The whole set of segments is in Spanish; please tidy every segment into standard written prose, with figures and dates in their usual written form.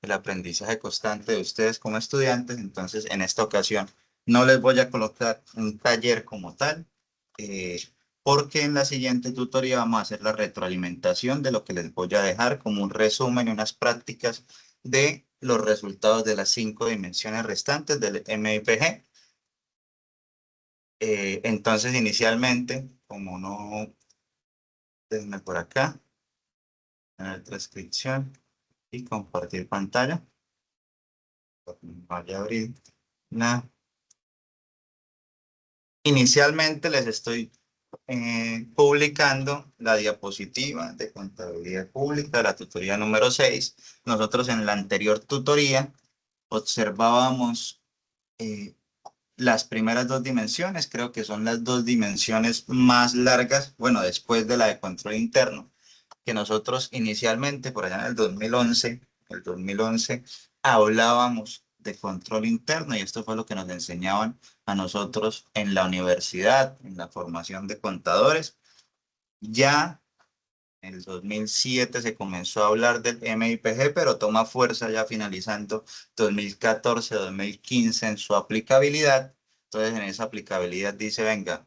el aprendizaje constante de ustedes como estudiantes. Entonces, en esta ocasión no les voy a colocar un taller como tal, eh, porque en la siguiente tutoría vamos a hacer la retroalimentación de lo que les voy a dejar como un resumen y unas prácticas de los resultados de las 5 dimensiones restantes del MIPG. Entonces, inicialmente, como no, denme por acá, en la transcripción y compartir pantalla. Vaya a abrir la. Inicialmente les estoy publicando la diapositiva de contabilidad pública, la tutoría número 6. Nosotros en la anterior tutoría observábamos las primeras dos dimensiones, creo que son las dos dimensiones más largas, bueno, después de la de control interno, que nosotros inicialmente, por allá en el 2011 hablábamos de control interno y esto fue lo que nos enseñaban a nosotros en la universidad, en la formación de contadores. Ya en el 2007 se comenzó a hablar del MIPG, pero toma fuerza ya finalizando 2014-2015 en su aplicabilidad. Entonces, en esa aplicabilidad dice, venga,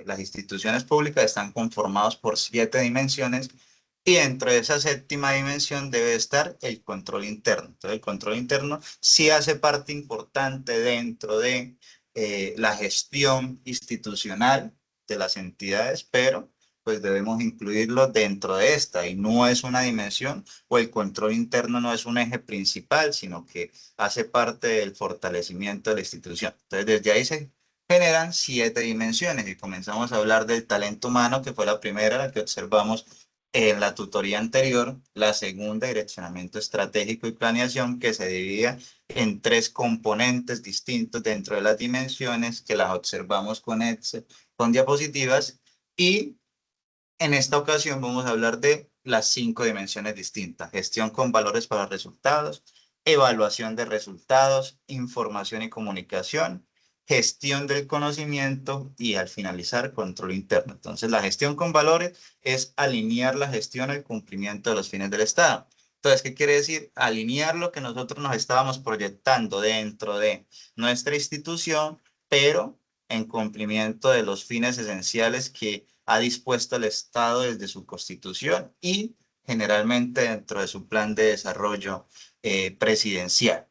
las instituciones públicas están conformadas por 7 dimensiones y dentro de esa séptima dimensión debe estar el control interno. Entonces, el control interno sí hace parte importante dentro de la gestión institucional de las entidades, pero pues debemos incluirlo dentro de esta y no es una dimensión o el control interno no es un eje principal, sino que hace parte del fortalecimiento de la institución. Entonces, desde ahí se generan 7 dimensiones y comenzamos a hablar del talento humano, que fue la primera, la que observamos en la tutoría anterior, la segunda, direccionamiento estratégico y planeación, que se dividía en 3 componentes distintos dentro de las dimensiones, que las observamos con Excel, con diapositivas, y en esta ocasión vamos a hablar de las 5 dimensiones distintas: gestión con valores para resultados, evaluación de resultados, información y comunicación, gestión del conocimiento y al finalizar control interno. Entonces, la gestión con valores es alinear la gestión al cumplimiento de los fines del Estado. Entonces, ¿qué quiere decir? Alinear lo que nosotros nos estábamos proyectando dentro de nuestra institución, pero en cumplimiento de los fines esenciales que ha dispuesto el Estado desde su Constitución y generalmente dentro de su plan de desarrollo presidencial.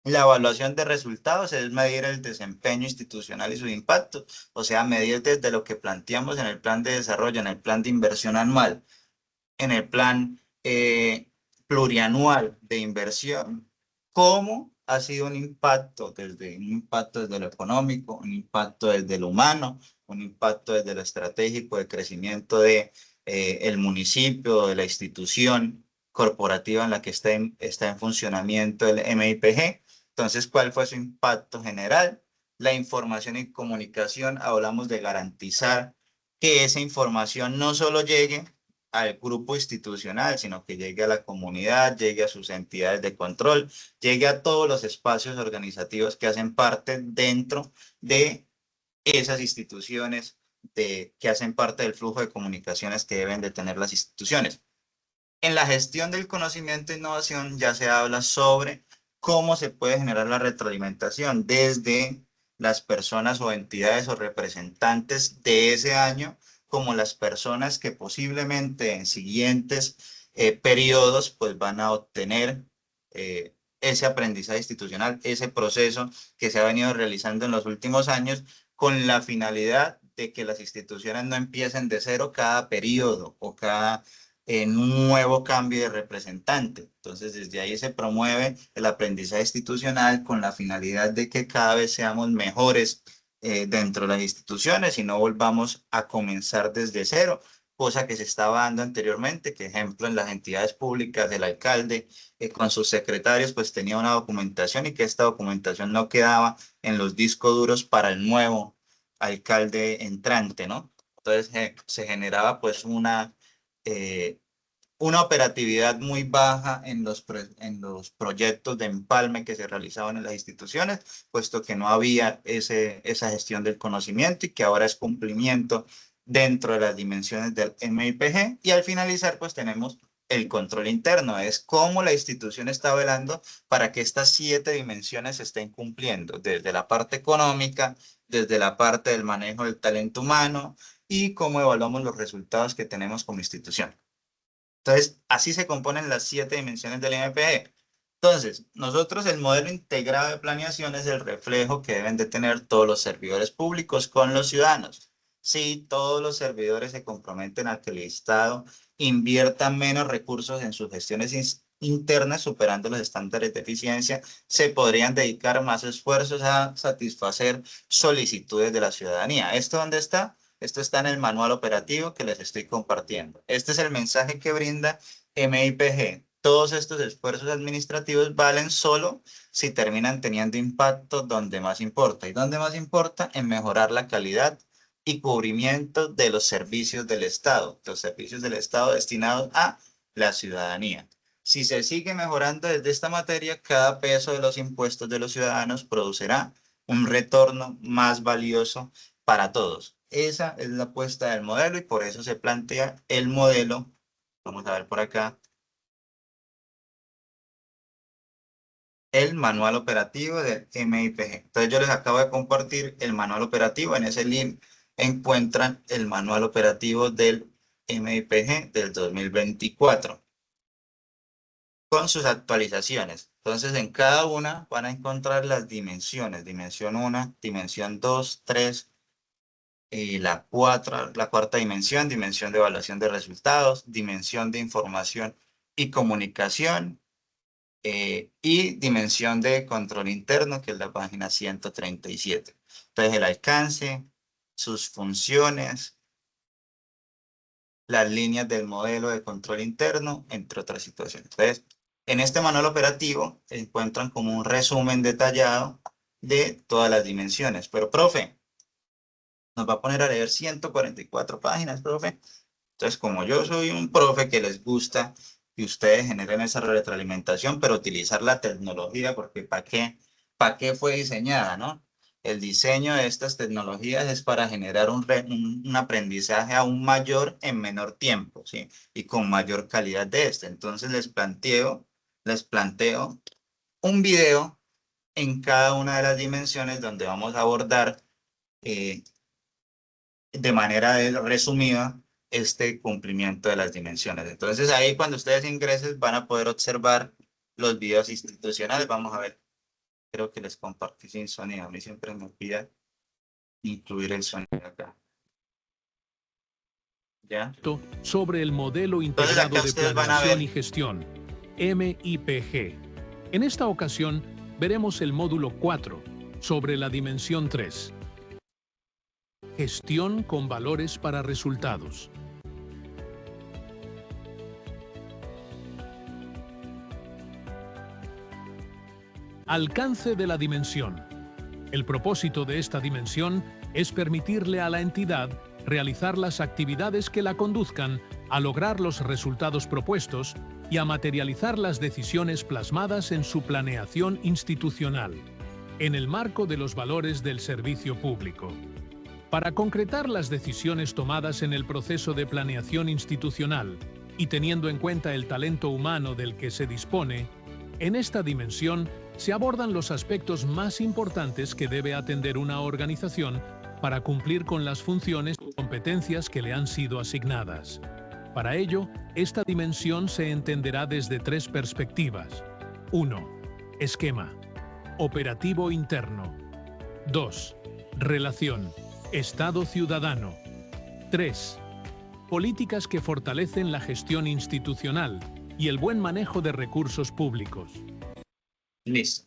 La evaluación de resultados es medir el desempeño institucional y su impacto, o sea, medir desde lo que planteamos en el plan de desarrollo, en el plan de inversión anual, en el plan plurianual de inversión, cómo ha sido un impacto desde lo económico, un impacto desde lo humano, un impacto desde lo estratégico de crecimiento de el municipio, de la institución corporativa en la que está en funcionamiento el MIPG. Entonces, ¿cuál fue su impacto general? La información y comunicación, hablamos de garantizar que esa información no solo llegue al grupo institucional, sino que llegue a la comunidad, llegue a sus entidades de control, llegue a todos los espacios organizativos que hacen parte dentro de esas instituciones que hacen parte del flujo de comunicaciones que deben de tener las instituciones. En la gestión del conocimiento e innovación ya se habla sobre cómo se puede generar la retroalimentación desde las personas o entidades o representantes de ese año, como las personas que posiblemente en siguientes periodos pues van a obtener ese aprendizaje institucional, ese proceso que se ha venido realizando en los últimos años con la finalidad de que las instituciones no empiecen de cero cada periodo o cada en un nuevo cambio de representante. Entonces, desde ahí se promueve el aprendizaje institucional con la finalidad de que cada vez seamos mejores dentro de las instituciones y no volvamos a comenzar desde cero, cosa que se estaba dando anteriormente, que ejemplo en las entidades públicas, el alcalde con sus secretarios pues tenía una documentación y que esta documentación no quedaba en los discos duros para el nuevo alcalde entrante, ¿no? Entonces se generaba pues eh, una operatividad muy baja en los proyectos de empalme que se realizaban en las instituciones, puesto que no había esa gestión del conocimiento y que ahora es cumplimiento dentro de las dimensiones del MIPG. Y al finalizar, pues tenemos el control interno, es cómo la institución está velando para que estas 7 dimensiones se estén cumpliendo, desde la parte económica, desde la parte del manejo del talento humano y cómo evaluamos los resultados que tenemos como institución. Entonces, así se componen las 7 dimensiones del MPG. Entonces, nosotros el modelo integrado de planeación es el reflejo que deben de tener todos los servidores públicos con los ciudadanos. Si todos los servidores se comprometen a que el Estado invierta menos recursos en sus gestiones internas, superando los estándares de eficiencia, se podrían dedicar más esfuerzos a satisfacer solicitudes de la ciudadanía. ¿Esto dónde está? Esto está en el manual operativo que les estoy compartiendo. Este es el mensaje que brinda MIPG. Todos estos esfuerzos administrativos valen solo si terminan teniendo impacto donde más importa. ¿Y dónde más importa? En mejorar la calidad y cubrimiento de los servicios del Estado destinados a la ciudadanía. Si se sigue mejorando desde esta materia, cada peso de los impuestos de los ciudadanos producirá un retorno más valioso para todos. Esa es la apuesta del modelo y por eso se plantea el modelo. Vamos a ver por acá. El manual operativo del MIPG. Entonces yo les acabo de compartir el manual operativo. En ese link encuentran el manual operativo del MIPG del 2024 con sus actualizaciones. Entonces en cada una van a encontrar las dimensiones. Dimensión 1, dimensión 2, 3, la cuarta dimensión, dimensión de evaluación de resultados, dimensión de información y comunicación, y dimensión de control interno, que es la página 137. Entonces, el alcance, sus funciones, las líneas del modelo de control interno, entre otras situaciones. Entonces, en este manual operativo encuentran como un resumen detallado de todas las dimensiones. Pero, profe, nos va a poner a leer 144 páginas, profe. Entonces, como yo soy un profe que les gusta que ustedes generen esa retroalimentación, pero utilizar la tecnología, porque ¿para qué fue diseñada, no? El diseño de estas tecnologías es para generar un aprendizaje aún mayor en menor tiempo, ¿sí? Y con mayor calidad de este. Entonces, les planteo un video en cada una de las dimensiones donde vamos a abordar de manera resumida este cumplimiento de las dimensiones. Entonces ahí cuando ustedes ingresen van a poder observar los videos institucionales. Vamos a ver, creo que les compartí sin sonido. A mí siempre me olvida incluir el sonido acá. ¿Ya? Sobre el modelo Entonces integrado acá de ustedes van a planeación y ver gestión, MIPG. En esta ocasión veremos el módulo 4 sobre la dimensión 3. Gestión con valores para resultados. Alcance de la dimensión. El propósito de esta dimensión es permitirle a la entidad realizar las actividades que la conduzcan a lograr los resultados propuestos y a materializar las decisiones plasmadas en su planeación institucional, en el marco de los valores del servicio público. Para concretar las decisiones tomadas en el proceso de planeación institucional y teniendo en cuenta el talento humano del que se dispone, en esta dimensión se abordan los aspectos más importantes que debe atender una organización para cumplir con las funciones y competencias que le han sido asignadas. Para ello, esta dimensión se entenderá desde 3 perspectivas. 1. Esquema. Operativo interno. 2. Relación. Estado ciudadano. 3. Políticas que fortalecen la gestión institucional y el buen manejo de recursos públicos. Listo.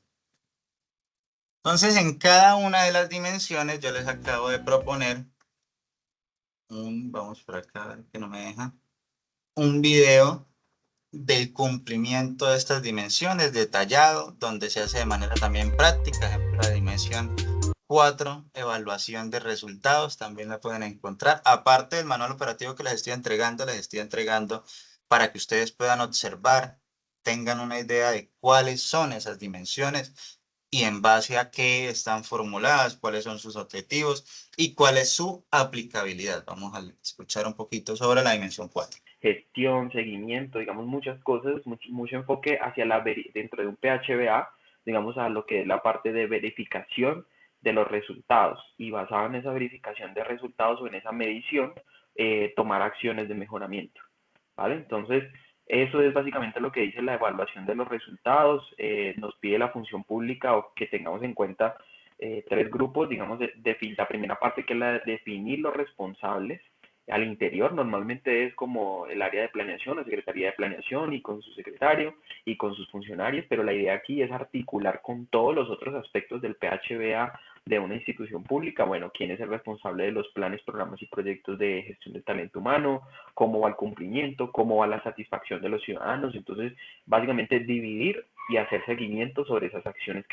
Entonces, en cada una de las dimensiones yo les acabo de proponer vamos por acá, que no me deja, un video del cumplimiento de estas dimensiones detallado, donde se hace de manera también práctica. Ejemplo, la dimensión 4, evaluación de resultados, también la pueden encontrar. Aparte del manual operativo que les estoy entregando para que ustedes puedan observar, tengan una idea de cuáles son esas dimensiones y en base a qué están formuladas, cuáles son sus objetivos y cuál es su aplicabilidad. Vamos a escuchar un poquito sobre la dimensión 4. gestión, seguimiento, digamos muchas cosas, mucho enfoque hacia dentro de un PHBA, digamos a lo que es la parte de verificación de los resultados y basado en esa verificación de resultados o en esa medición, tomar acciones de mejoramiento, ¿vale? Entonces, eso es básicamente lo que dice la evaluación de los resultados. Nos pide la función pública o que tengamos en cuenta tres grupos, digamos, la primera parte que es la de definir los responsables. Al interior normalmente es como el área de planeación, la Secretaría de Planeación y con su secretario y con sus funcionarios, pero la idea aquí es articular con todos los otros aspectos del PHBA de una institución pública. Bueno, quién es el responsable de los planes, programas y proyectos de gestión del talento humano, cómo va el cumplimiento, cómo va la satisfacción de los ciudadanos. Entonces, básicamente dividir y hacer seguimiento sobre esas acciones,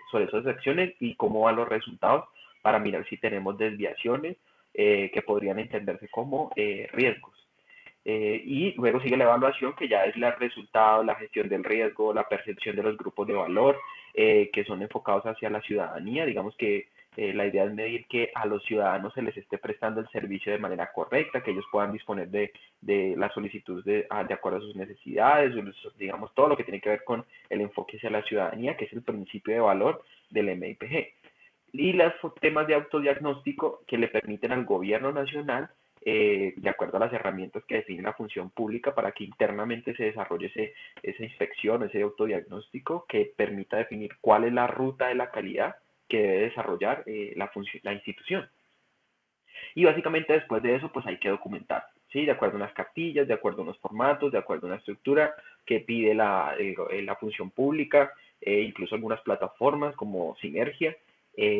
sobre esas acciones y cómo van los resultados para mirar si tenemos desviaciones que podrían entenderse como riesgos. Y luego sigue la evaluación, que ya es el resultado, la gestión del riesgo, la percepción de los grupos de valor, que son enfocados hacia la ciudadanía. Digamos que la idea es medir que a los ciudadanos se les esté prestando el servicio de manera correcta, que ellos puedan disponer de la solicitud de acuerdo a sus necesidades, digamos, todo lo que tiene que ver con el enfoque hacia la ciudadanía, que es el principio de valor del MIPG. Y los temas de autodiagnóstico que le permiten al gobierno nacional, de acuerdo a las herramientas que define la función pública, para que internamente se desarrolle esa inspección, ese autodiagnóstico que permita definir cuál es la ruta de la calidad que debe desarrollar la institución. Y básicamente después de eso, pues hay que documentar, ¿sí? De acuerdo a unas cartillas, de acuerdo a unos formatos, de acuerdo a una estructura que pide la función pública, incluso algunas plataformas como Sinergia,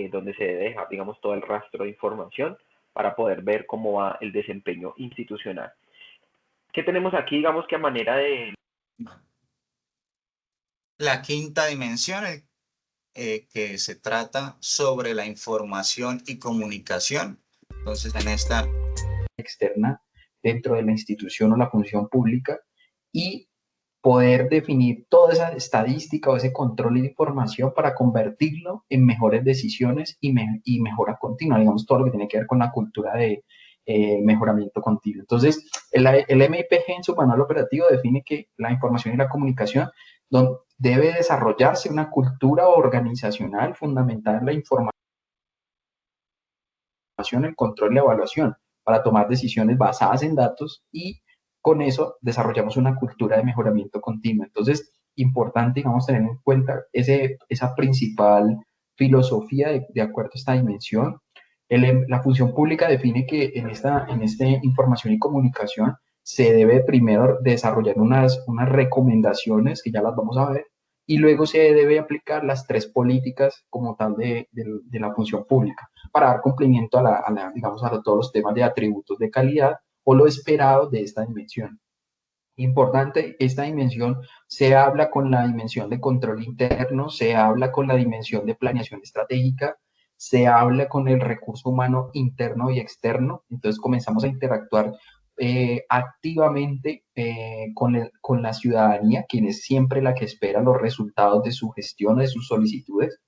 donde se deja, digamos, todo el rastro de información para poder ver cómo va el desempeño institucional. ¿Qué tenemos aquí, digamos, que a manera de... La quinta dimensión, que se trata sobre la información y comunicación. Entonces, en esta externa dentro de la institución o la función pública y poder definir toda esa estadística o ese control de información para convertirlo en mejores decisiones y mejora continua, digamos, todo lo que tiene que ver con la cultura de mejoramiento continuo. Entonces, el MIPG en su manual operativo define que la información y la comunicación debe desarrollarse una cultura organizacional fundamental en la información, el control y la evaluación para tomar decisiones basadas en datos y con eso desarrollamos una cultura de mejoramiento continuo. Entonces, importante, digamos, tener en cuenta esa principal filosofía de acuerdo a esta dimensión. La función pública define que en esta información y comunicación se debe primero desarrollar unas recomendaciones, que ya las vamos a ver, y luego se debe aplicar las tres políticas como tal de la función pública para dar cumplimiento digamos, a todos los temas de atributos de calidad o lo esperado de esta dimensión. Importante, esta dimensión se habla con la dimensión de control interno, se habla con la dimensión de planeación estratégica, se habla con el recurso humano interno y externo, entonces comenzamos a interactuar activamente con la ciudadanía, quien es siempre la que espera los resultados de su gestión, de sus solicitudes.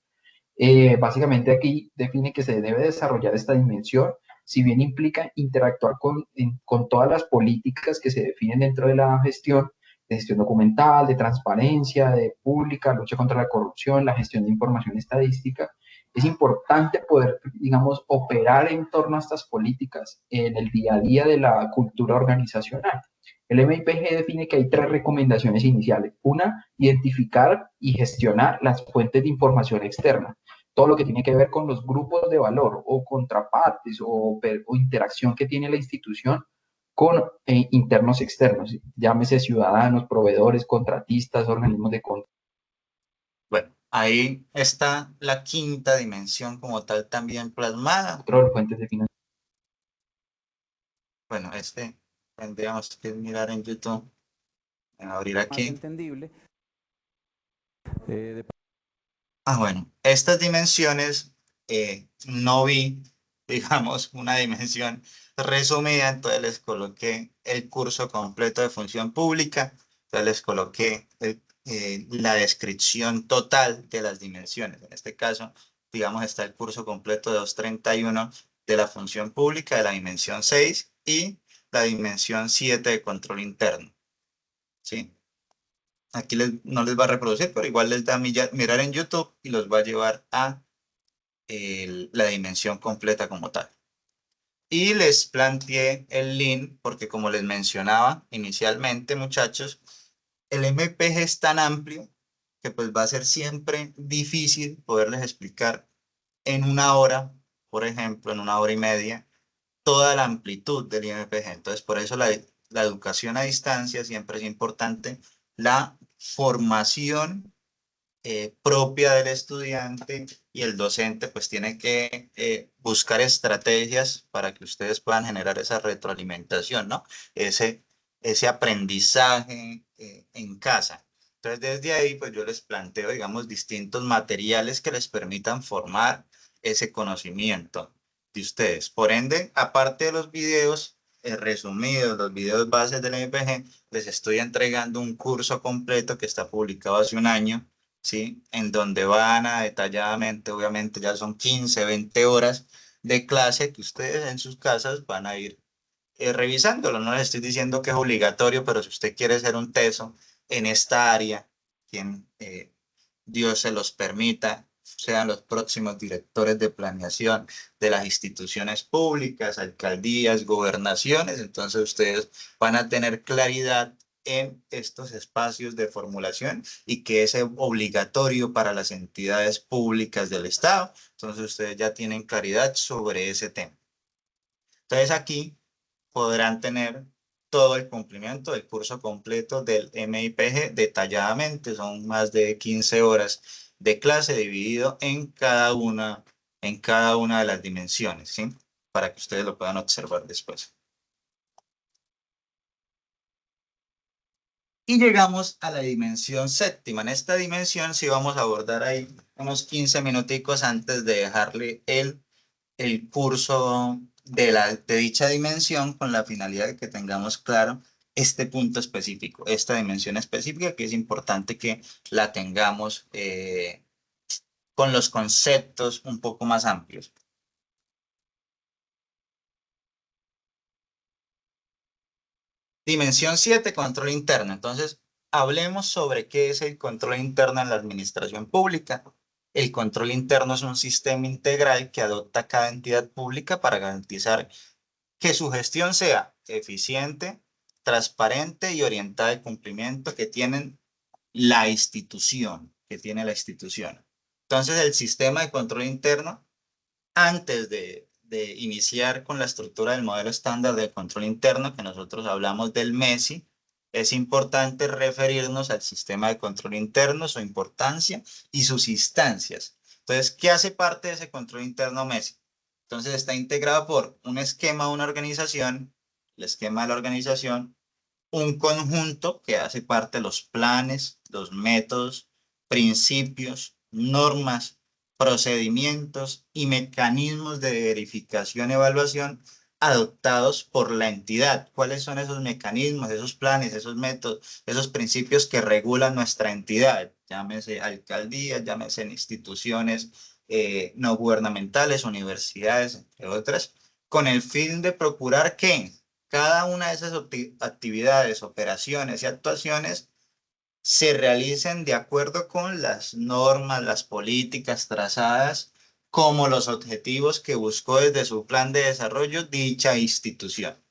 Básicamente aquí define que se debe desarrollar esta dimensión, si bien implica interactuar con todas las políticas que se definen dentro de la gestión, de gestión documental, de transparencia, de pública, lucha contra la corrupción, la gestión de información estadística. Es importante poder, digamos, operar en torno a estas políticas en el día a día de la cultura organizacional. El MIPG define que hay tres recomendaciones iniciales. Una, identificar y gestionar las fuentes de información externa. Todo lo que tiene que ver con los grupos de valor o contrapartes o interacción que tiene la institución con internos externos, llámese ciudadanos, proveedores, contratistas, organismos de control. Bueno, ahí está la quinta dimensión como tal también plasmada. Fuentes de financiación. Bueno, tendríamos que mirar en YouTube, en abrir aquí. Más entendible. Bueno, estas dimensiones no vi, digamos, una dimensión resumida, entonces les coloqué el curso completo de función pública, entonces les coloqué la descripción total de las dimensiones. En este caso, digamos, está el curso completo de 231 de la función pública, de la dimensión 6, y la dimensión 7 de control interno. ¿Sí? Aquí no les va a reproducir, pero igual les da a mirar en YouTube y los va a llevar a la dimensión completa como tal. Y les planteé el link porque, como les mencionaba inicialmente, muchachos, el MPG es tan amplio que pues va a ser siempre difícil poderles explicar en una hora, por ejemplo, en una hora y media, toda la amplitud del IMPG. Entonces, por eso la educación a distancia siempre es importante, la formación propia del estudiante, y el docente pues tiene que buscar estrategias para que ustedes puedan generar esa retroalimentación, ¿no? Ese aprendizaje en casa. Entonces, desde ahí pues yo les planteo, digamos, distintos materiales que les permitan formar ese conocimiento de ustedes. Por ende, aparte de los videos resumidos, los videos bases del MPG, les estoy entregando un curso completo que está publicado hace un año, ¿sí? En donde van a detalladamente, obviamente ya son 15, 20 horas de clase que ustedes en sus casas van a ir revisándolo. No les estoy diciendo que es obligatorio, pero si usted quiere ser un teso en esta área, quien Dios se los permita, sean los próximos directores de planeación de las instituciones públicas, alcaldías, gobernaciones, entonces ustedes van a tener claridad en estos espacios de formulación y que es obligatorio para las entidades públicas del Estado. Entonces ustedes ya tienen claridad sobre ese tema. Entonces aquí podrán tener todo el cumplimiento del curso completo del MIPG detalladamente. Son más de 15 horas de clase dividido en cada una de las dimensiones, ¿sí? Para que ustedes lo puedan observar después. Y llegamos a la dimensión séptima. En esta dimensión sí vamos a abordar ahí unos 15 minuticos antes de dejarle el curso de dicha dimensión, con la finalidad de que tengamos claro este punto específico, esta dimensión específica, que es importante que la tengamos con los conceptos un poco más amplios. Dimensión 7, control interno. Entonces, hablemos sobre qué es el control interno en la administración pública. El control interno es un sistema integral que adopta cada entidad pública para garantizar que su gestión sea eficiente, transparente y orientada al cumplimiento que tienen la institución, que tiene la institución. Entonces, el sistema de control interno, antes de iniciar con la estructura del modelo estándar de control interno, que nosotros hablamos del MESI, es importante referirnos al sistema de control interno, su importancia y sus instancias. Entonces, ¿qué hace parte de ese control interno MESI? Entonces, está integrado por un esquema de una organización, el esquema de la organización, un conjunto que hace parte de los planes, los métodos, principios, normas, procedimientos y mecanismos de verificación y evaluación adoptados por la entidad. ¿Cuáles son esos mecanismos, esos planes, esos métodos, esos principios que regulan nuestra entidad? Llámese alcaldías, llámese instituciones no gubernamentales, universidades, entre otras, con el fin de procurar que cada una de esas actividades, operaciones y actuaciones se realicen de acuerdo con las normas, las políticas trazadas, como los objetivos que buscó desde su plan de desarrollo dicha institución.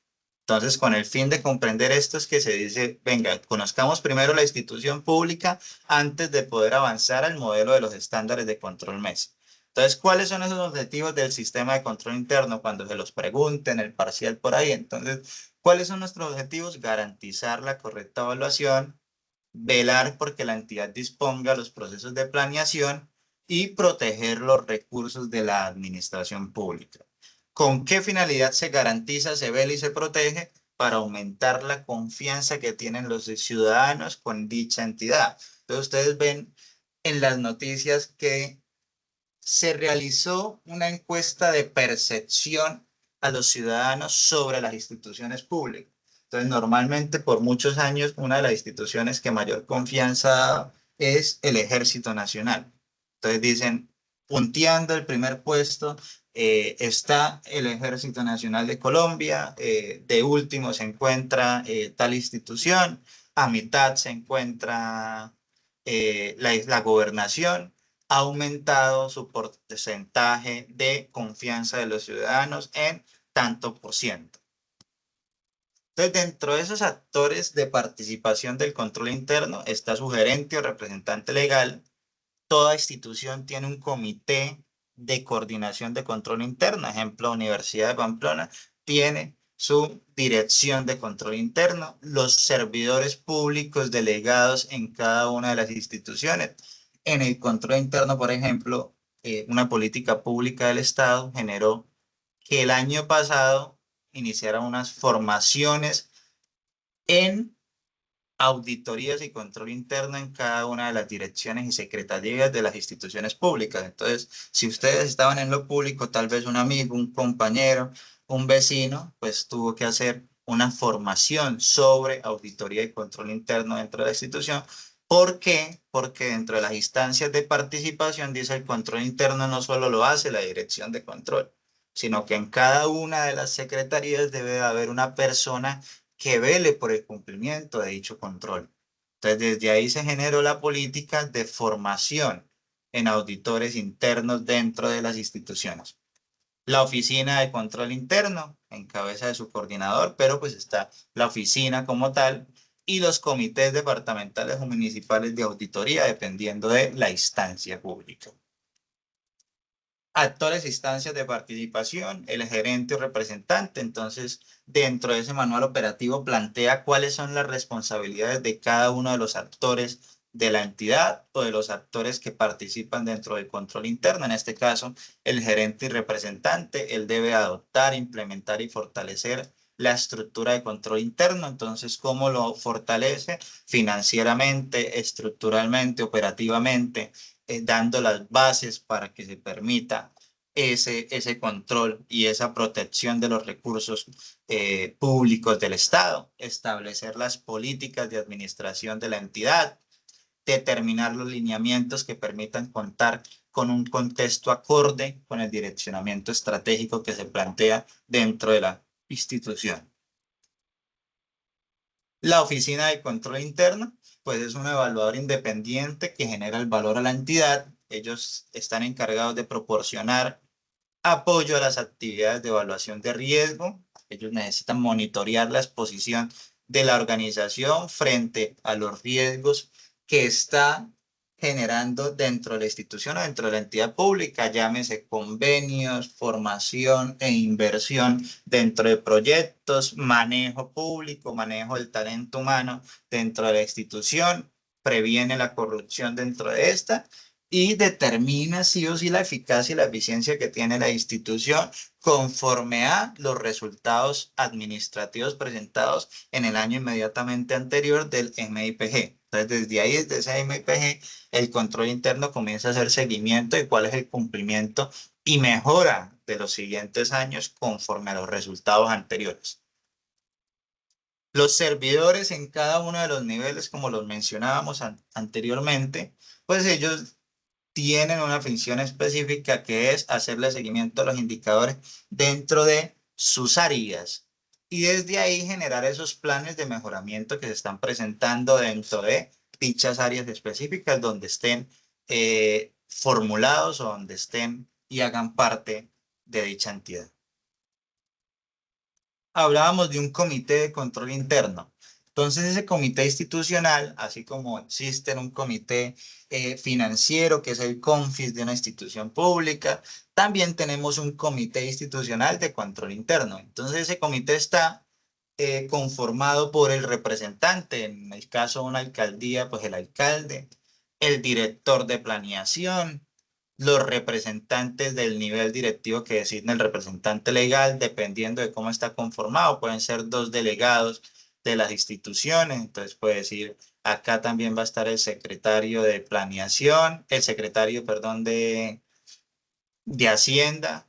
Entonces, con el fin de comprender esto es que se dice, venga, conozcamos primero la institución pública antes de poder avanzar al modelo de los estándares de control MESI. Entonces, ¿cuáles son esos objetivos del sistema de control interno? Cuando se los pregunten, el parcial por ahí. Entonces, ¿cuáles son nuestros objetivos? Garantizar la correcta evaluación, velar porque la entidad disponga los procesos de planeación y proteger los recursos de la administración pública. ¿Con qué finalidad se garantiza, se vela y se protege? Para aumentar la confianza que tienen los ciudadanos con dicha entidad. Entonces ustedes ven en las noticias que se realizó una encuesta de percepción a los ciudadanos sobre las instituciones públicas. Entonces, normalmente por muchos años, una de las instituciones que mayor confianza es el Ejército Nacional. Entonces dicen, punteando el primer puesto está el Ejército Nacional de Colombia, de último se encuentra tal institución, a mitad se encuentra la gobernación. Ha aumentado su porcentaje de confianza de los ciudadanos en tanto por ciento. Entonces, dentro de esos actores de participación del control interno está su gerente o representante legal. Toda institución tiene un comité de coordinación de control interno. Ejemplo, Universidad de Pamplona tiene su dirección de control interno. Los servidores públicos delegados en cada una de las instituciones. En el control interno, por ejemplo, una política pública del Estado generó que el año pasado iniciaron unas formaciones en auditorías y control interno en cada una de las direcciones y secretarías de las instituciones públicas. Entonces, si ustedes estaban en lo público, tal vez un amigo, un compañero, un vecino, pues tuvo que hacer una formación sobre auditoría y control interno dentro de la institución. ¿Por qué? Porque dentro de las instancias de participación, dice el control interno, no solo lo hace la dirección de control, sino que en cada una de las secretarías debe haber una persona que vele por el cumplimiento de dicho control. Entonces, desde ahí se generó la política de formación en auditores internos dentro de las instituciones. La oficina de control interno, en cabeza de su coordinador, pero pues está la oficina como tal y los comités departamentales o municipales de auditoría, dependiendo de la instancia pública. Actores e instancias de participación, el gerente o representante. Entonces, dentro de ese manual operativo plantea cuáles son las responsabilidades de cada uno de los actores de la entidad o de los actores que participan dentro del control interno. En este caso, el gerente y representante, él debe adoptar, implementar y fortalecer la estructura de control interno. Entonces, ¿cómo lo fortalece? Financieramente, estructuralmente, operativamente, dando las bases para que se permita ese control y esa protección de los recursos públicos del Estado, establecer las políticas de administración de la entidad, determinar los lineamientos que permitan contar con un contexto acorde con el direccionamiento estratégico que se plantea dentro de la institución. La Oficina de Control Interno, pues es un evaluador independiente que genera el valor a la entidad. Ellos están encargados de proporcionar apoyo a las actividades de evaluación de riesgo. Ellos necesitan monitorear la exposición de la organización frente a los riesgos que está generando dentro de la institución o dentro de la entidad pública, llámese convenios, formación e inversión dentro de proyectos, manejo público, manejo del talento humano dentro de la institución, previene la corrupción dentro de esta y determina sí o sí la eficacia y la eficiencia que tiene la institución conforme a los resultados administrativos presentados en el año inmediatamente anterior del MIPG. Entonces, desde ahí, desde ese MIPG, el control interno comienza a hacer seguimiento de cuál es el cumplimiento y mejora de los siguientes años conforme a los resultados anteriores. Los servidores en cada uno de los niveles, como los mencionábamos anteriormente, pues ellos tienen una función específica que es hacerle seguimiento a los indicadores dentro de sus áreas y desde ahí generar esos planes de mejoramiento que se están presentando dentro de dichas áreas específicas donde estén formulados o donde estén y hagan parte de dicha entidad. Hablábamos de un comité de control interno. Entonces, ese comité institucional, así como existe un comité financiero, que es el CONFIS de una institución pública, también tenemos un comité institucional de control interno. Entonces, ese comité está conformado por el representante, en el caso de una alcaldía, pues el alcalde, el director de planeación, los representantes del nivel directivo que designa el representante legal, dependiendo de cómo está conformado. Pueden ser 2 delegados de las instituciones. Entonces puede decir, acá también va a estar el secretario de planeación, el secretario, perdón, de Hacienda,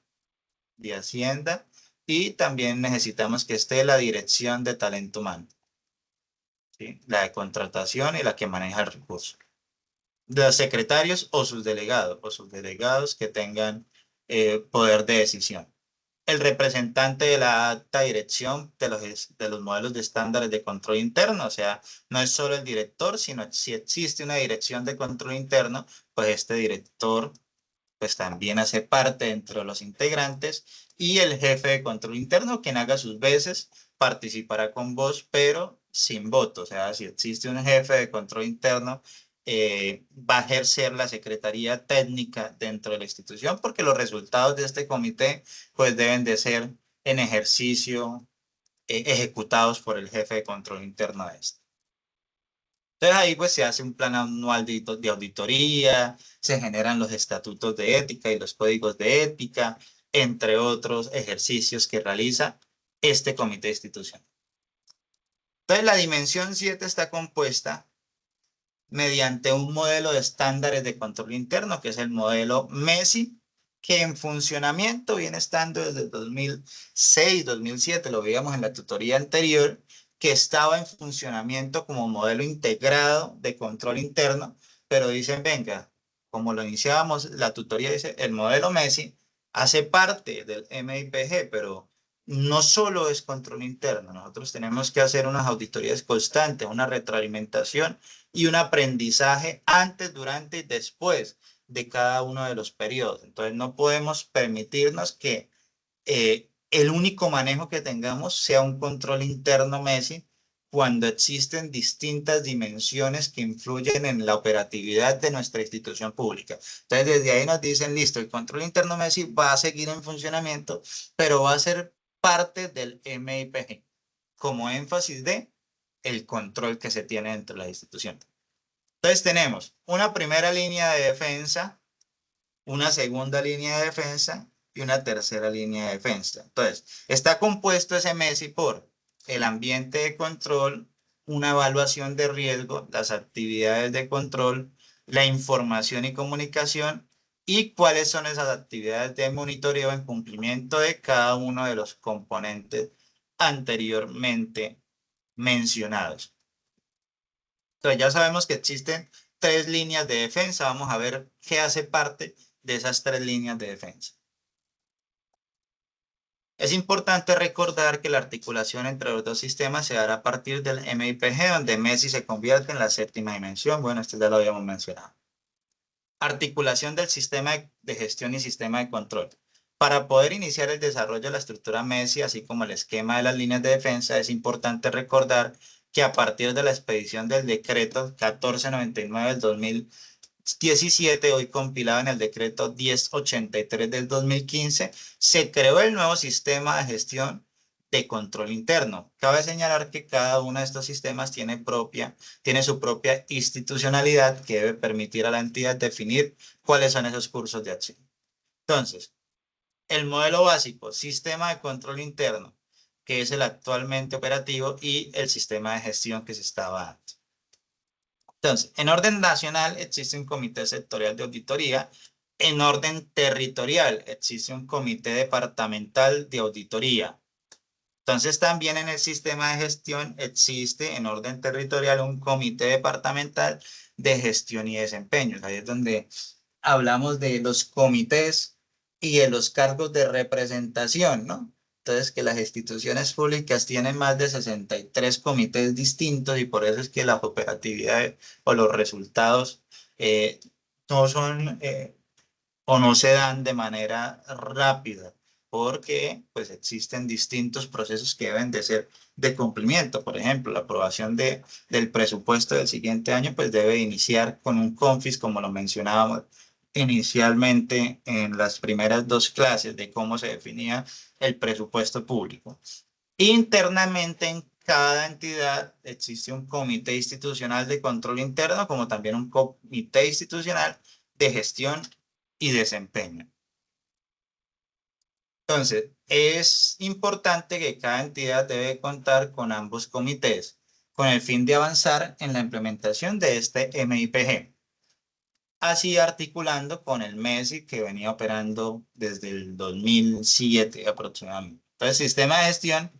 y también necesitamos que esté la dirección de talento humano, ¿sí? La de contratación y la que maneja el recurso. de los secretarios o sus delegados que tengan poder de decisión. El representante de la alta dirección de los modelos de estándares de control interno, o sea, no es solo el director, sino si existe una dirección de control interno, pues este director pues también hace parte dentro de los integrantes, y el jefe de control interno, quien haga sus veces, participará con voz, pero sin voto. O sea, si existe un jefe de control interno, va a ejercer la secretaría técnica dentro de la institución, porque los resultados de este comité pues deben de ser en ejercicio ejecutados por el jefe de control interno de este. Entonces ahí pues se hace un plan anual de auditoría, se generan los estatutos de ética y los códigos de ética, entre otros ejercicios que realiza este comité institucional. Entonces la dimensión 7 está compuesta mediante un modelo de estándares de control interno, que es el modelo MESI, que en funcionamiento viene estando desde el 2006, 2007, lo veíamos en la tutoría anterior, que estaba en funcionamiento como modelo integrado de control interno, pero dicen, venga, como lo iniciábamos, la tutoría dice, el modelo MESI hace parte del MIPG, pero no solo es control interno, nosotros tenemos que hacer unas auditorías constantes, una retroalimentación y un aprendizaje antes, durante y después de cada uno de los periodos. Entonces no podemos permitirnos que el único manejo que tengamos sea un control interno MESI cuando existen distintas dimensiones que influyen en la operatividad de nuestra institución pública. Entonces desde ahí nos dicen, listo, el control interno MESI va a seguir en funcionamiento, pero va a ser parte del MIPG, como énfasis de el control que se tiene dentro de la institución. Entonces tenemos una primera línea de defensa, una segunda línea de defensa y una tercera línea de defensa. Entonces, está compuesto ese MESI por el ambiente de control, una evaluación de riesgo, las actividades de control, la información y comunicación y cuáles son esas actividades de monitoreo en cumplimiento de cada uno de los componentes anteriormente mencionados. Entonces ya sabemos que existen 3 líneas de defensa. Vamos a ver qué hace parte de esas 3 líneas de defensa. Es importante recordar que la articulación entre los dos sistemas se dará a partir del MIPG, donde MESI se convierte en la 7ª dimensión. Bueno, esto ya lo habíamos mencionado. Articulación del sistema de gestión y sistema de control. Para poder iniciar el desarrollo de la estructura MESI, así como el esquema de las líneas de defensa, es importante recordar que a partir de la expedición del decreto 1499 del 2017, hoy compilado en el decreto 1083 del 2015, se creó el nuevo sistema de gestión de control interno. Cabe señalar que cada uno de estos sistemas tiene su propia institucionalidad que debe permitir a la entidad definir cuáles son esos cursos de acción. Entonces, el modelo básico, sistema de control interno, que es el actualmente operativo, y el sistema de gestión que se estaba dando. Entonces, en orden nacional existe un comité sectorial de auditoría. En orden territorial existe un comité departamental de auditoría. Entonces, también en el sistema de gestión existe en orden territorial un comité departamental de gestión y desempeño. Ahí es donde hablamos de los comités y de los cargos de representación, ¿no? Entonces, que las instituciones públicas tienen más de 63 comités distintos y por eso es que la operatividad o los resultados no son o no se dan de manera rápida, porque pues existen distintos procesos que deben de ser de cumplimiento. Por ejemplo, la aprobación del presupuesto del siguiente año pues debe iniciar con un CONFIS, como lo mencionábamos inicialmente en las primeras 2 clases de cómo se definía el presupuesto público. Internamente en cada entidad existe un comité institucional de control interno, como también un comité institucional de gestión y desempeño. Entonces, es importante que cada entidad debe contar con ambos comités, con el fin de avanzar en la implementación de este MIPG. Así articulando con el MESI que venía operando desde el 2007 aproximadamente. Entonces, sistema de gestión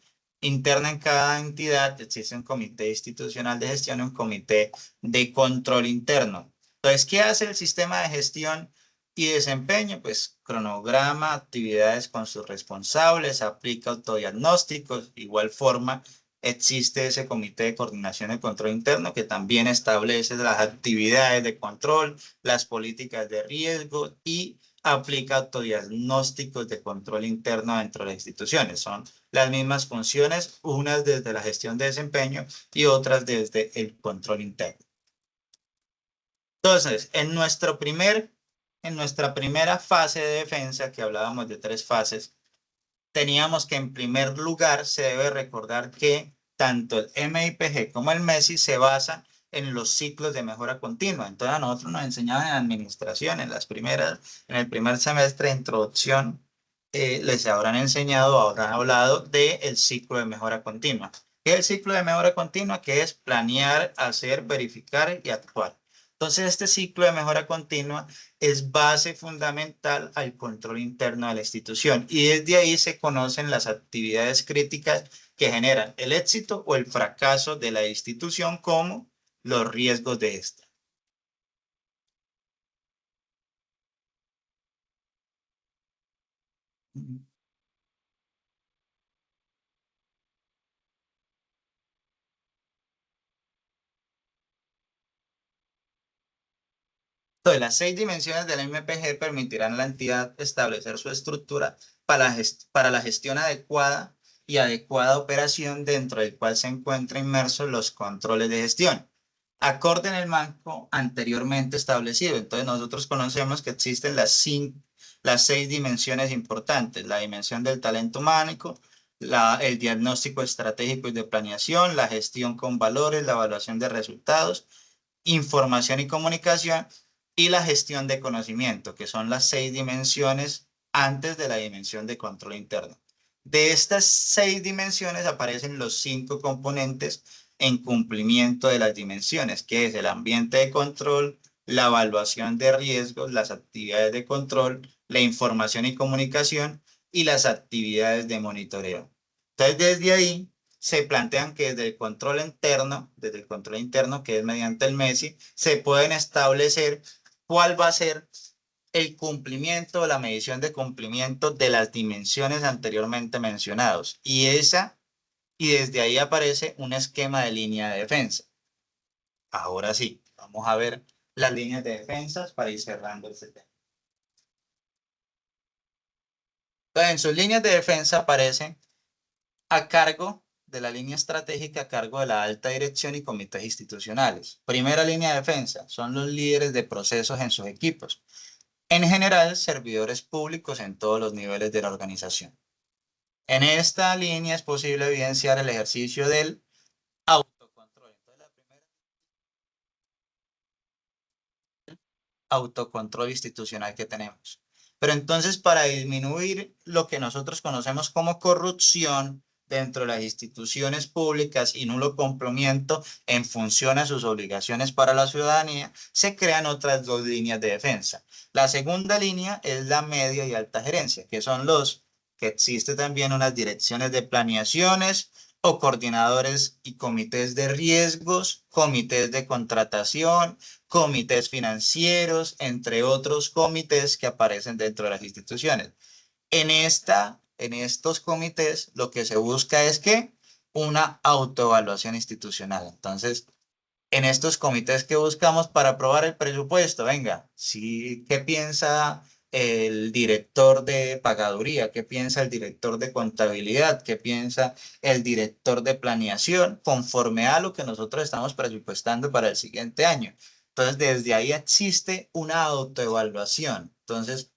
interna en cada entidad, existe un comité institucional de gestión y un comité de control interno. Entonces, ¿qué hace el sistema de gestión y desempeño? Pues cronograma, actividades con sus responsables, aplica autodiagnósticos. Igual forma, existe ese comité de coordinación y control interno que también establece las actividades de control, las políticas de riesgo y aplica autodiagnósticos de control interno dentro de las instituciones. Son las mismas funciones, unas desde la gestión de desempeño y otras desde el control interno. Entonces, en nuestra primera fase de defensa, que hablábamos de 3 fases, teníamos que en primer lugar se debe recordar que tanto el MIPG como el MESI se basan en los ciclos de mejora continua. Entonces a nosotros nos enseñaban en administración, en el primer semestre de introducción, les habrán enseñado, habrán hablado del ciclo de mejora continua. ¿Qué es el ciclo de mejora continua? Que es planear, hacer, verificar y actuar. Entonces este ciclo de mejora continua es base fundamental al control interno de la institución y desde ahí se conocen las actividades críticas que generan el éxito o el fracaso de la institución como los riesgos de esta. Entonces, las 6 dimensiones del MPG permitirán a la entidad establecer su estructura para la gestión adecuada y adecuada operación dentro del cual se encuentran inmersos los controles de gestión, acorde en el marco anteriormente establecido. Entonces, nosotros conocemos que existen las 6 dimensiones importantes: la dimensión del talento humano, el diagnóstico estratégico y de planeación, la gestión con valores, la evaluación de resultados, información y comunicación, y la gestión de conocimiento, que son las 6 dimensiones antes de la dimensión de control interno. De estas 6 dimensiones aparecen los 5 componentes en cumplimiento de las dimensiones, que es el ambiente de control, la evaluación de riesgos, las actividades de control, la información y comunicación y las actividades de monitoreo. Entonces, desde ahí se plantean que desde el control interno, que es mediante el MESI, se pueden establecer cuál va a ser el cumplimiento, la medición de cumplimiento de las dimensiones anteriormente mencionadas. Y desde ahí aparece un esquema de línea de defensa. Ahora sí, vamos a ver las líneas de defensa para ir cerrando este tema. Entonces, en sus líneas de defensa aparecen a cargo de la línea estratégica, a cargo de la alta dirección y comités institucionales. Primera línea de defensa son los líderes de procesos en sus equipos. En general, servidores públicos en todos los niveles de la organización. En esta línea es posible evidenciar el ejercicio del autocontrol. Entonces, la primera, autocontrol institucional que tenemos. Pero entonces, para disminuir lo que nosotros conocemos como corrupción dentro de las instituciones públicas y nulo cumplimiento en función a sus obligaciones para la ciudadanía, se crean otras 2 líneas de defensa. La segunda línea es la media y alta gerencia, que son los que existe también unas direcciones de planeaciones o coordinadores y comités de riesgos, comités de contratación, comités financieros, entre otros comités que aparecen dentro de las instituciones. En estos comités lo que se busca es que una autoevaluación institucional. Entonces, en estos comités que buscamos para aprobar el presupuesto, venga, sí, ¿qué piensa el director de pagaduría? ¿Qué piensa el director de contabilidad? ¿Qué piensa el director de planeación? Conforme a lo que nosotros estamos presupuestando para el siguiente año. Entonces, desde ahí existe una autoevaluación. Entonces,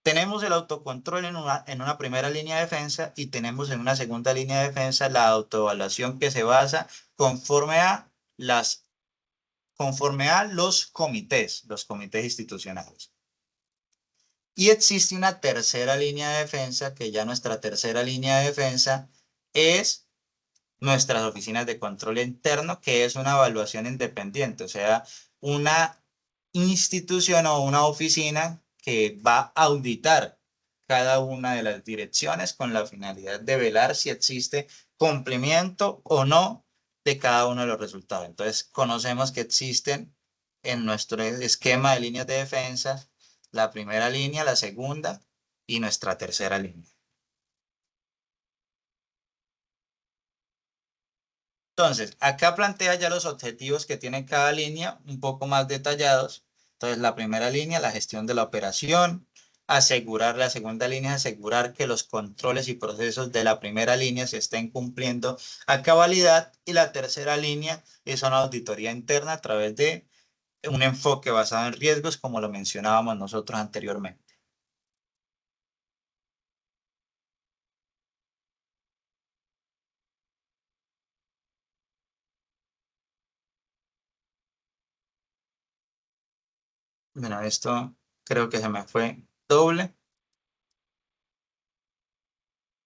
tenemos el autocontrol en una primera línea de defensa y tenemos en una segunda línea de defensa la autoevaluación que se basa conforme a los comités institucionales. Y existe una tercera línea de defensa, que ya nuestra tercera línea de defensa es nuestras oficinas de control interno, que es una evaluación independiente, o sea, una institución o una oficina que va a auditar cada una de las direcciones con la finalidad de velar si existe cumplimiento o no de cada uno de los resultados. Entonces, conocemos que existen en nuestro esquema de líneas de defensa, la primera línea, la segunda y nuestra tercera línea. Entonces, acá plantea ya los objetivos que tiene cada línea un poco más detallados. Entonces, la primera línea, la gestión de la operación. Asegurar, la segunda línea, asegurar que los controles y procesos de la primera línea se estén cumpliendo a cabalidad. Y la tercera línea es una auditoría interna a través de un enfoque basado en riesgos, como lo mencionábamos nosotros anteriormente. Bueno, esto creo que se me fue doble.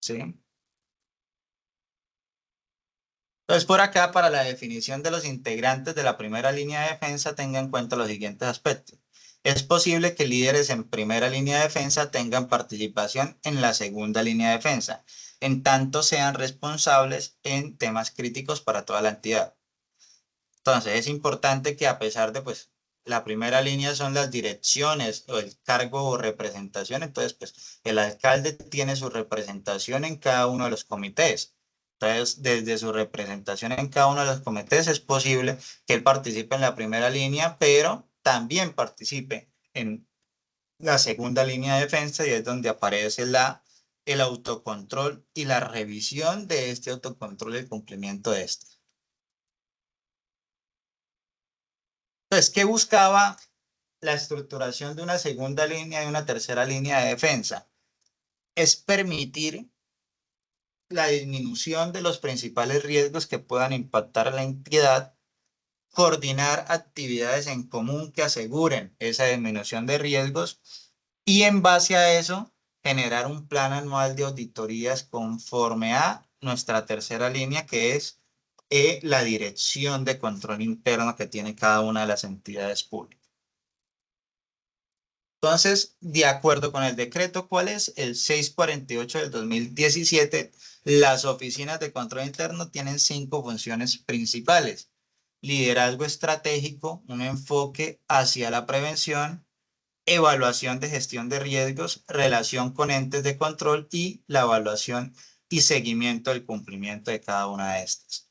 ¿Sí? Entonces, por acá, para la definición de los integrantes de la primera línea de defensa, tenga en cuenta los siguientes aspectos. Es posible que líderes en primera línea de defensa tengan participación en la segunda línea de defensa, en tanto sean responsables en temas críticos para toda la entidad. Entonces, es importante que a pesar de, pues, la primera línea son las direcciones o el cargo o representación, entonces, pues, el alcalde tiene su representación en cada uno de los comités. Entonces, desde su representación en cada uno de los comités es posible que él participe en la primera línea, pero también participe en la segunda línea de defensa y es donde aparece el autocontrol y la revisión de este autocontrol y el cumplimiento de este. Entonces, ¿qué buscaba la estructuración de una segunda línea y una tercera línea de defensa? Es permitir la disminución de los principales riesgos que puedan impactar a la entidad, coordinar actividades en común que aseguren esa disminución de riesgos y en base a eso generar un plan anual de auditorías conforme a nuestra tercera línea, que es la dirección de control interno que tiene cada una de las entidades públicas. Entonces, de acuerdo con el decreto, ¿cuál es? El 648 del 2017, las oficinas de control interno tienen 5 funciones principales. Liderazgo estratégico, un enfoque hacia la prevención, evaluación de gestión de riesgos, relación con entes de control y la evaluación y seguimiento del cumplimiento de cada una de estas.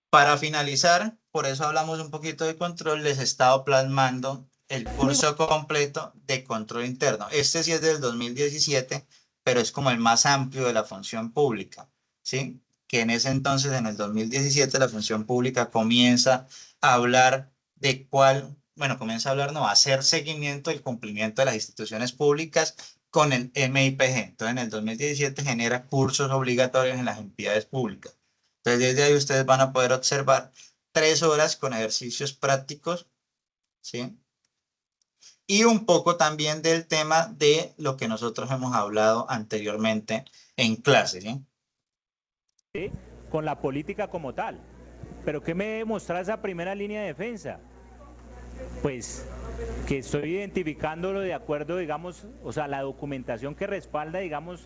Para finalizar, por eso hablamos un poquito de control, les he estado plasmando el curso completo de control interno. Este sí es del 2017, pero es como el más amplio de la función pública, ¿sí? Que en ese entonces, en el 2017, la función pública comienza a hablar de cuál, bueno, comienza a hablar, no, a hacer seguimiento del cumplimiento de las instituciones públicas con el MIPG. Entonces, en el 2017 genera cursos obligatorios en las entidades públicas. Entonces, desde ahí ustedes van a poder observar 3 horas con ejercicios prácticos, ¿sí? Y un poco también del tema de lo que nosotros hemos hablado anteriormente en clase, ¿sí? ¿Sí? Con la política como tal. ¿Pero qué me demuestra esa primera línea de defensa? Pues que estoy identificándolo de acuerdo, digamos, o sea, la documentación que respalda, digamos,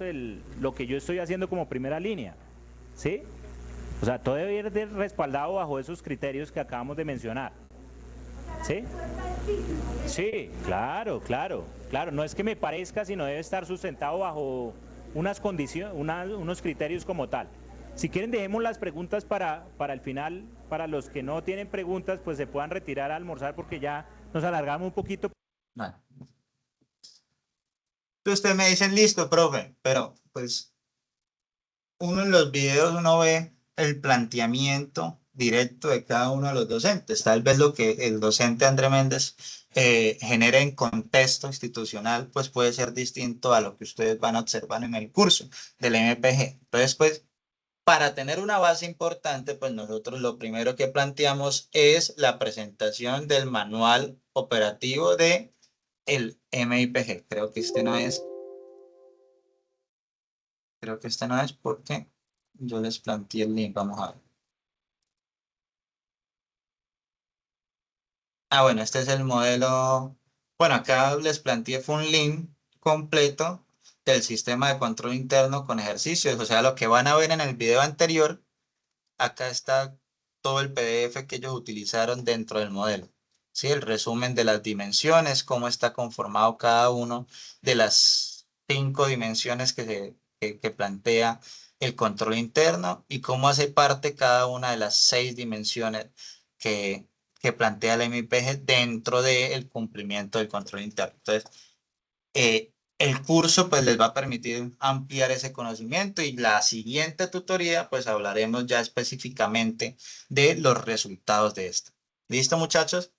lo que yo estoy haciendo como primera línea, ¿sí? O sea, todo debe ir respaldado bajo esos criterios que acabamos de mencionar, ¿sí? Sí, claro, claro, claro, no es que me parezca, sino debe estar sustentado bajo unas condiciones, unos criterios como tal. Si quieren, dejemos las preguntas para el final, para los que no tienen preguntas, pues se puedan retirar a almorzar porque ya nos alargamos un poquito. Bueno. Ustedes me dicen, listo, profe, pero pues uno en los videos uno ve el planteamiento directo de cada uno de los docentes. Tal vez lo que el docente André Méndez genera en contexto institucional, pues puede ser distinto a lo que ustedes van a observar en el curso del MPG. Entonces, pues, para tener una base importante, pues nosotros lo primero que planteamos es la presentación del manual operativo de el MIPG. Creo que este no es. Creo que este no es porque yo les planteé el link. Vamos a ver. Ah, bueno, este es el modelo. Bueno, acá les planteé fue un link completo del sistema de control interno con ejercicios. O sea, lo que van a ver en el video anterior, acá está todo el PDF que ellos utilizaron dentro del modelo. ¿sí? El resumen de las dimensiones, cómo está conformado cada uno de las 5 dimensiones que plantea el control interno y cómo hace parte cada una de las 6 dimensiones que plantea la MIPG dentro del cumplimiento del control interno. Entonces, el curso pues les va a permitir ampliar ese conocimiento y la siguiente tutoría pues hablaremos ya específicamente de los resultados de esto. ¿Listo, muchachos?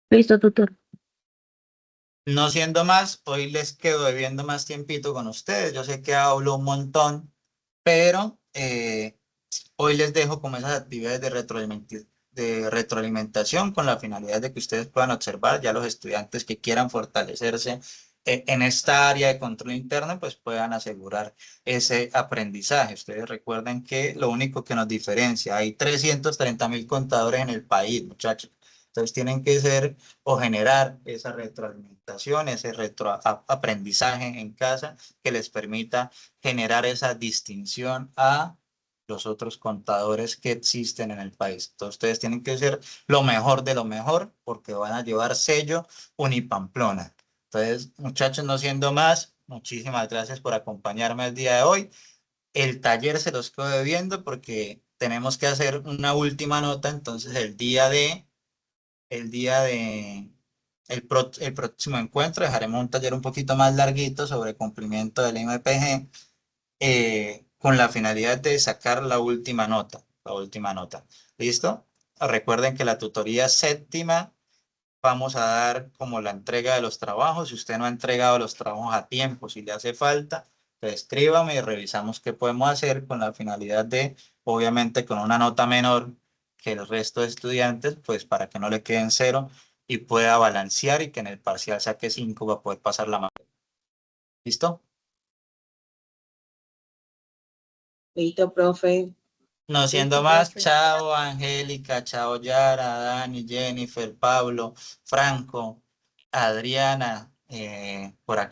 Listo, tutor. No siendo más, hoy les quedo debiendo más tiempito con ustedes. Yo sé que hablo un montón, pero hoy les dejo como esas actividades de retroalimentación con la finalidad de que ustedes puedan observar ya los estudiantes que quieran fortalecerse en esta área de control interno, pues puedan asegurar ese aprendizaje. Ustedes recuerden que lo único que nos diferencia, hay 330.000 contadores en el país, muchachos. Entonces tienen que ser o generar esa retroalimentación, ese retroaprendizaje en casa que les permita generar esa distinción a los otros contadores que existen en el país. Entonces ustedes tienen que ser lo mejor de lo mejor porque van a llevar sello Unipamplona. Entonces, muchachos, no siendo más, muchísimas gracias por acompañarme el día de hoy. El taller se los quedo debiendo porque tenemos que hacer una última nota, entonces el próximo encuentro dejaremos un taller un poquito más larguito sobre cumplimiento del MPG con la finalidad de sacar la última nota, ¿Listo? Recuerden que la tutoría séptima vamos a dar como la entrega de los trabajos. Si usted no ha entregado los trabajos a tiempo, si le hace falta, pues escríbame y revisamos qué podemos hacer con la finalidad de, obviamente, con una nota menor que el resto de estudiantes, pues para que no le queden cero y pueda balancear y que en el parcial saque 5 para poder pasar la materia. ¿Listo? Listo, profe. No siendo Listo, más, profe. chao Angélica, chao Yara, Dani, Jennifer, Pablo, Franco, Adriana, por aquí.